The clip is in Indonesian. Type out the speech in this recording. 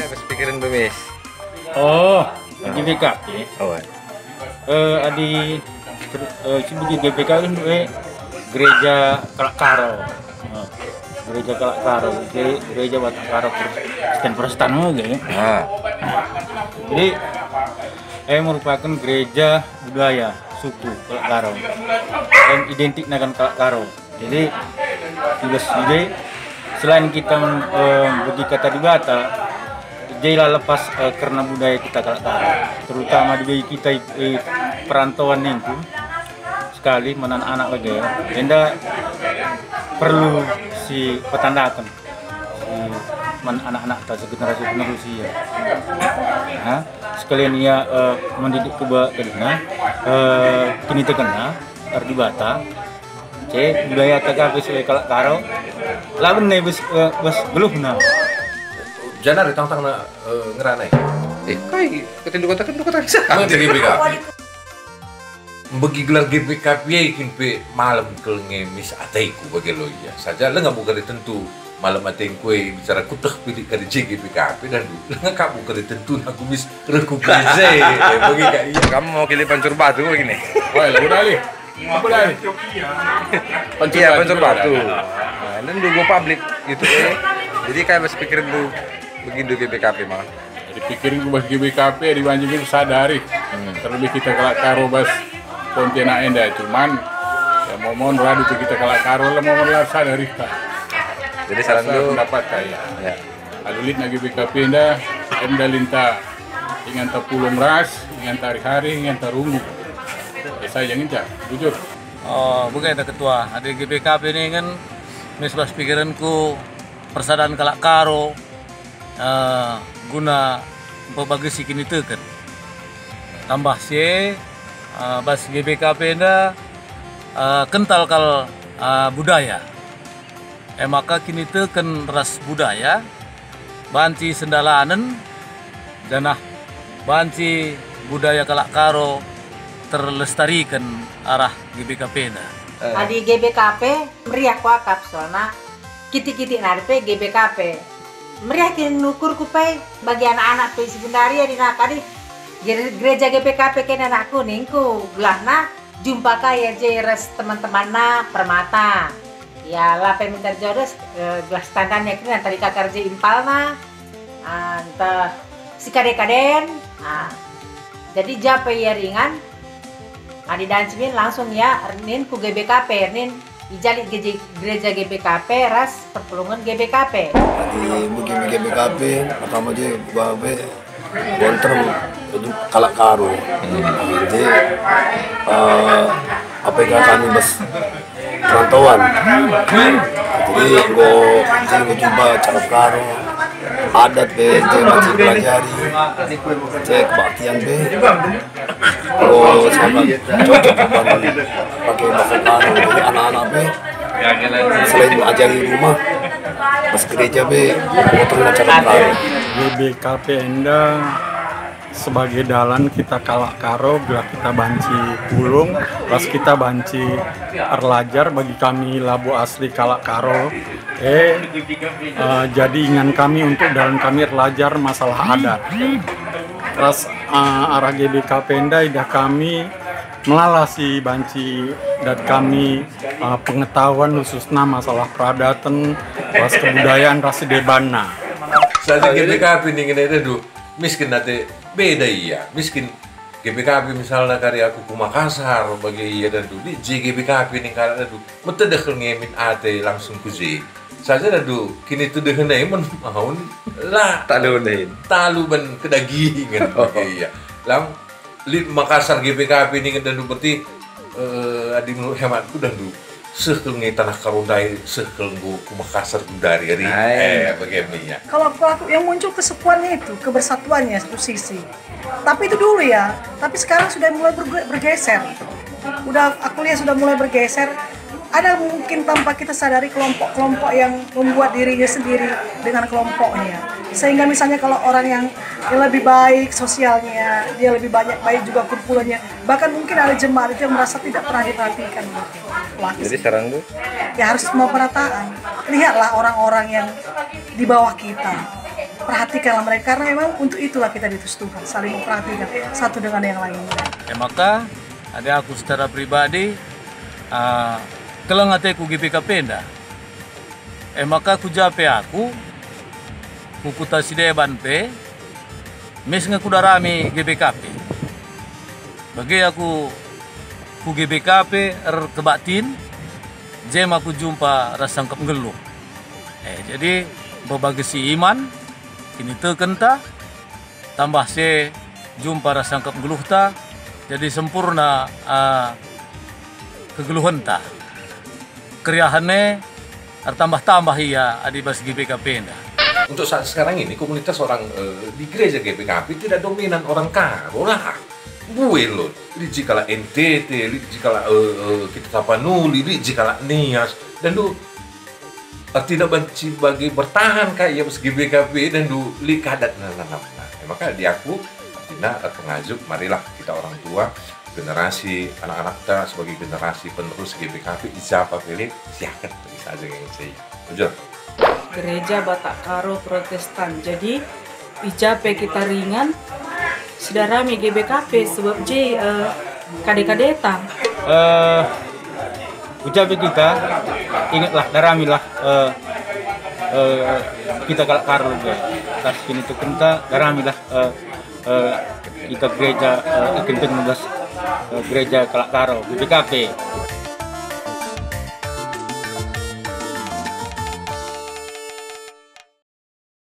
habis pikirin Bemis. Oh, di GBKP. Oh. Adi di GBK kan gereja Kalakaro. Gereja Kalakaro, gereja Batak Karo Kristen Protestan gitu. Jadi merupakan gereja budaya suku Kalakaro dan identik dengan Kalakaro. Jadi selain kita bagi kata di Batak, jadilah lepas karena budaya kita Kalakaro, terutama di kita perantauan itu sekali menan anak lagi ya. Enda perlu si petandakan anak-anak tak generasi penerus ya. Sekalian ia mendidik kedina kini terkena di Batak. Budaya tagap sesuai Kalakaro. Lawan nih bus geluhna. Jangan tang na ngeranai. Kai ketinduk kota bisa. Mang jadi GBKP. Bagi gelar GBKP ikin pe malam kel ngemis ataiku bagi lo ya. Saja le nggak bukan tentu malam atein kue bicara kutek pilih kari GBKP dan le nggak bukan tentu aku bis rekupize. Bagi kayak Kamu mau pilih pancur batu begini? wah lagu dali. Apa dali? Iya, pancur batu. Nah, dan dulu publik gitu ya. Jadi kayak habis pikirin tuh begitu GBKP mah. Dipikirin ke bas GBKP dibanjingin sadari terlebih kita Kalakaro bas Pontianak Enda cuman ya mohon radu tuh kita Kalakaro lah mohon lah sadari tak Jadi saran lu dapat kaya ya. alulit na GBKP Enda Enda linta ingan ta pulung ras ingan ta hari ingan ta rungu saya yang inca jujur. Oh bukan ada ketua ada GBKP ini kan misbas pikiranku persadaran Kalakaro guna berbagi sikin itu kan tambah sih bas GBKP anda kental kal budaya maka kini itu kan ras budaya banci sendalanen dan banci budaya Kalakaro terlestarikan arah GBKP anda Adi GBKP meriah wakap soalnya kiti-kiti narpe GBKP meriah kin nukur kupai bagi anak-anak pe sekundaria di nakadi gereja GBKP ken anakku ningku gelahna jumpa kaya jeres teman-teman na permata ya lah pe minta jodoh gelas standarnya kini antara kakarja impalna anta si kade-kaden jadi jape ya ringan di dancmin langsung ya nin ku GBKP nin ijali gereja GBKP ras perpulungan GBKP. Jadi begini GBKP pertama aja babe kontrem itu Kalakaro. Jadi APK kami bas perantauan. Jadi gue coba cakap karo adat be macam pelajari cek kebaktian be kalau cocok pakai bahasa karo dari anak-anak be selain belajar di rumah pas gereja be motor cakap karo. GBKP Enda sebagai dalan kita Kalakaro bila kita banci pulung pas kita banci erlajar bagi kami labu asli Kalakaro jadi ingan kami untuk dalam kami erlajar masalah adat terus arah GBKP Enda idah kami melalasi banci dan kami pengetahuan khususnya masalah peradatan pas kebudayaan rasi debana Saja GBKP nih ngene itu miskin nanti beda iya miskin GBKP misalnya karya aku ke Makassar bagi iya dan tuh di GBKP nih karena tuh metode ngemin ate langsung ku J saja dadu kini tuh dehenai men mahun lah talu ban kedagingan iya lang li Makassar GBKP nih dan tuh berarti adi menurut hematku dan tuh sekel ngai tanah karundai sekel ku Makassar dari bagaimana kalau yang muncul kesepuannya itu kebersatuannya satu sisi tapi itu dulu ya tapi sekarang sudah mulai bergeser udah aku lihat sudah mulai bergeser ada mungkin tanpa kita sadari kelompok-kelompok yang membuat dirinya sendiri dengan kelompoknya sehingga misalnya kalau orang yang lebih baik sosialnya dia lebih banyak baik juga kumpulannya bahkan mungkin ada jemaat itu yang merasa tidak pernah diperhatikan Jadi sekarang tuh ya harus semua perataan lihatlah orang-orang yang di bawah kita perhatikanlah mereka, karena memang untuk itulah kita diutus Tuhan, saling memperhatikan satu dengan yang lainnya. Maka ada aku secara pribadi kelang ateku GBK Pemda. Maka ku jape aku kukuta sideban pe mes ngaku darami GBKP. Bagi aku ku GBKP kebatin jem aku jumpa rasangkap ngeluh. Jadi berbagi si iman kini tekenta tambah se jumpa rasangkap ngeluh ta jadi sempurna kegeluhan ta kriahannya tambah-tambah iya adibas GBK Pemda. Untuk saat sekarang ini komunitas orang di gereja GBKP tidak dominan orang Karo lah. Gue loh, di jikala NTT, di jikala kita Tapanuli, di jikala Nias, dan lu tidak benci bagi bertahan kayak bas GBKP dan lu likadat maka di aku artinya pengajuk, marilah kita orang tua generasi anak-anak kita sebagai generasi penerus GBKP siapa pilih siakan bisa aja yang saya jujur. Gereja Batak Karo Protestan, jadi ijape kita ringan sedarami GBKP sebab kade-kadetang ucape kita ingatlah daramilah kita kalak karo tas kini tu kenta daramilah kita gereja ikan gereja kalak karo GBKP.